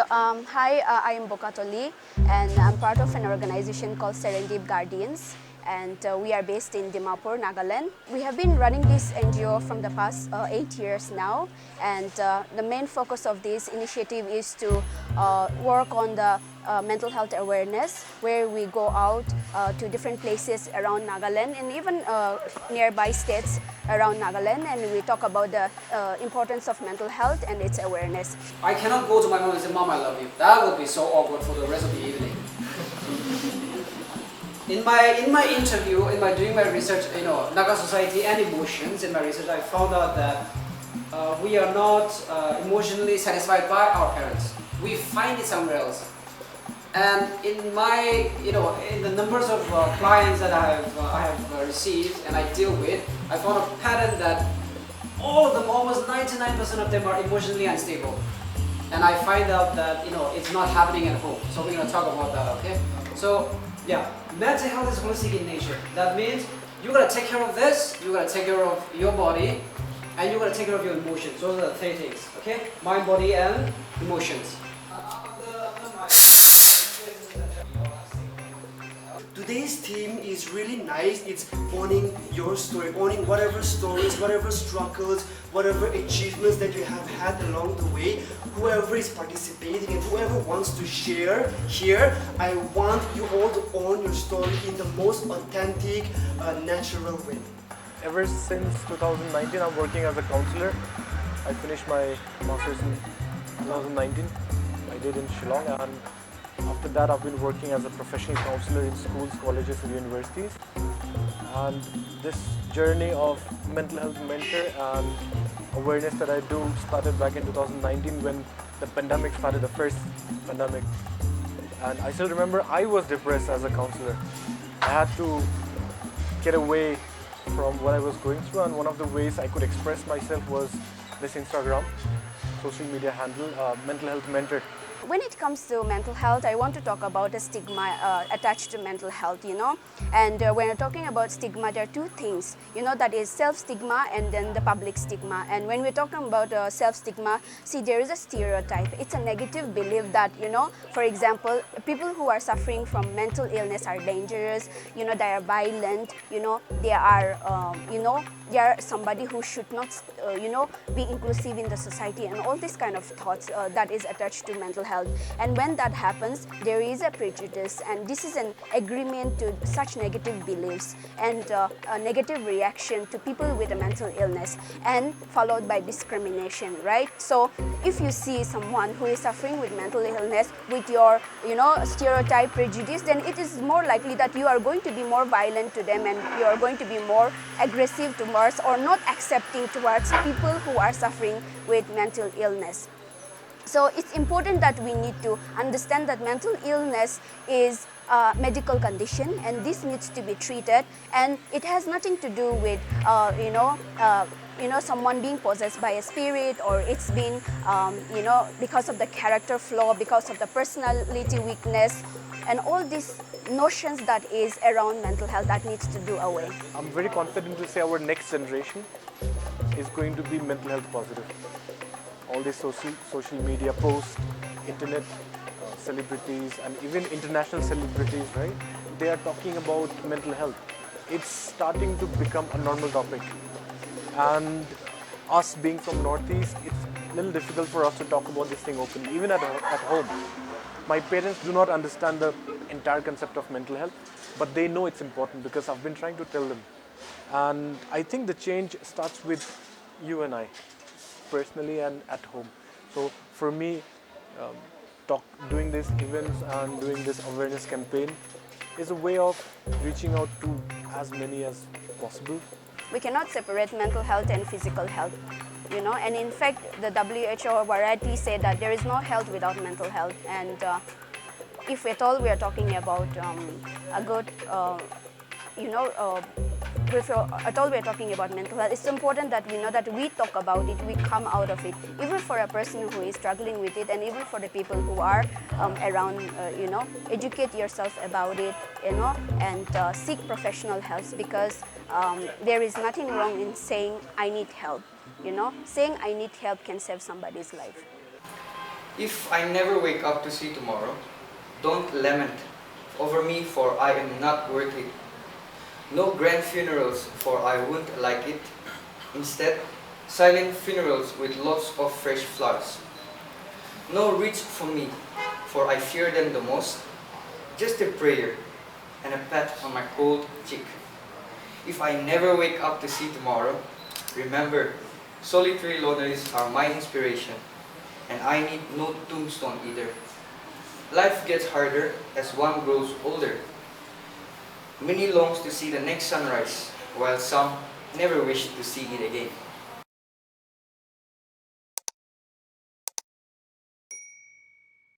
Hi, I am Bokatoli, and I'm part of an organization called Serendip Guardians, and we are based in Dimapur, Nagaland. We have been running this NGO from the past 8 years now, and the main focus of this initiative is to work on the mental health awareness, where we go out to different places around Nagaland and even nearby states around Nagaland, and we talk about the importance of mental health and its awareness. I cannot go to my mom and say, "Mom, I love you." That would be so awkward for the rest of the evening. In my interview, doing my research, Naga society and emotions, in my research, I found out that we are not emotionally satisfied by our parents. We find it somewhere else. And in my, in the numbers of clients that I have received and I deal with, I found a pattern that all of them, almost 99% of them, are emotionally unstable. And I find out that it's not happening at home. So we're going to talk about that, okay? So yeah, mental health is holistic in nature. That means you got to take care of this, you got to take care of your body, and you got to take care of your emotions. Those are the three things, okay? Mind, body, and emotions. Today's theme is really nice. It's owning your story, owning whatever stories, whatever struggles, whatever achievements that you have had along the way. Whoever is participating and whoever wants to share here, I want you all to own your story in the most authentic, natural way. Ever since 2019, I'm working as a counselor. I finished my master's in 2019. I did in Shillong, and after that, I've been working as a professional counselor in schools, colleges, and universities. And this journey of mental health mentor and awareness that I do started back in 2019 when the pandemic started, the first pandemic. And I still remember I was depressed as a counselor. I had to get away from what I was going through, and one of the ways I could express myself was this Instagram social media handle, Mental Health Mentor. When it comes to mental health, I want to talk about the stigma attached to mental health, And when we're talking about stigma, there are two things, that is self-stigma and then the public stigma. And when we're talking about self-stigma, see, there is a stereotype. It's a negative belief that, for example, people who are suffering from mental illness are dangerous, they are violent, they are somebody who should not, be inclusive in the society, and all this kind of thoughts that is attached to mental health. And when that happens, there is a prejudice, and this is an agreement to such negative beliefs and a negative reaction to people with a mental illness, and followed by discrimination, right? So if you see someone who is suffering with mental illness with your, stereotype prejudice, then it is more likely that you are going to be more violent to them, and you are going to be more aggressive towards or not accepting towards people who are suffering with mental illness. So it's important that we need to understand that mental illness is a medical condition, and this needs to be treated, and it has nothing to do with someone being possessed by a spirit, or it's been because of the character flaw, because of the personality weakness, and all these notions that is around mental health that needs to do away. I'm very confident to say our next generation is going to be mental health positive. All these social media posts, internet celebrities, and even international celebrities, right? They are talking about mental health. It's starting to become a normal topic. And us being from Northeast, it's a little difficult for us to talk about this thing openly, even at home. My parents do not understand the entire concept of mental health, but they know it's important because I've been trying to tell them. And I think the change starts with you and I, personally and at home. So for me, doing these events and doing this awareness campaign is a way of reaching out to as many as possible. We cannot separate mental health and physical health, and in fact the WHO variety say that there is no health without mental health, and if at all we are talking about a good if at all we are talking about mental health, it's important that we know that we talk about it, we come out of it, even for a person who is struggling with it, and even for the people who are around, educate yourself about it, and seek professional help, because there is nothing wrong in saying I need help. Saying I need help can save somebody's life. If I never wake up to see tomorrow, don't lament over me, for I am not worth it. No grand funerals, for I wouldn't like it. Instead, silent funerals with lots of fresh flowers. No wreaths for me, for I fear them the most. Just a prayer and a pat on my cold cheek. If I never wake up to see tomorrow, remember, solitary loneries are my inspiration, and I need no tombstone either. Life gets harder as one grows older. Many longs to see the next sunrise, while some never wish to see it again.